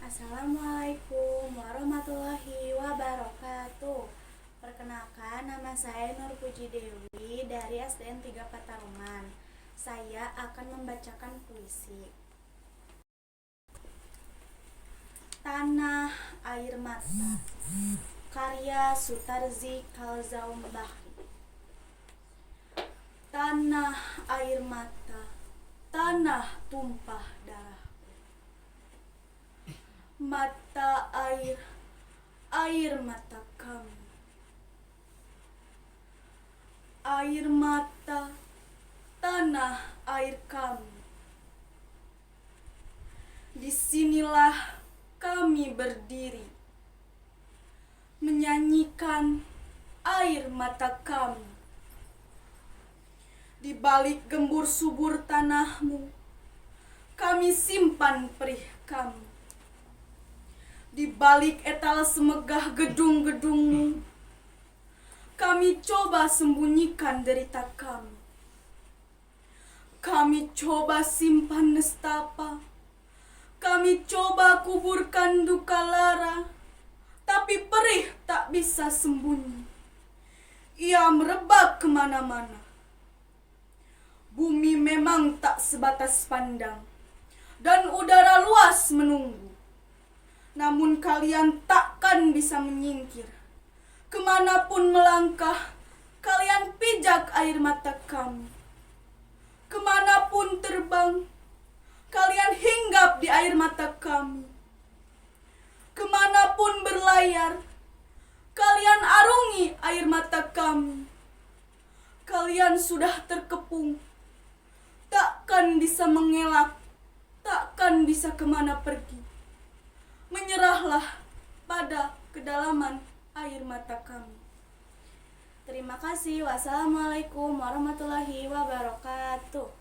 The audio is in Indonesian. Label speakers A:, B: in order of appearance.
A: Assalamualaikum warahmatullahi wabarakatuh. Perkenalkan, nama saya Nur Puji Dewi dari SDN 3 Pataruman. Saya akan membacakan puisi. Tanah Air Mata, karya Sutarzi Kalzaum Bahri. Tanah air mata, tanah tumpah darah. Mata air, air mata kami. Air mata, tanah air kami. Disinilah kami berdiri, menyanyikan air mata kami. Di balik gembur subur tanahmu, kami simpan perih kami. Di balik etalase megah gedung-gedungmu, kami coba sembunyikan derita kami. Kami coba simpan nestapa, kami coba kuburkan duka lara, tapi perih tak bisa sembunyi. Ia merebak kemana-mana. Bumi memang tak sebatas pandang, dan udara luas menunggu. Namun kalian takkan bisa menyingkir. Kemanapun melangkah, kalian pijak air mata kami. Kemanapun terbang, kalian hinggap di air mata kami. Kemanapun berlayar, kalian arungi air mata kami. Kalian sudah terkepung, takkan bisa mengelak, takkan bisa kemana pergi. Menyerahlah pada kedalaman air mata kami. Terima kasih. Wassalamualaikum warahmatullahi wabarakatuh.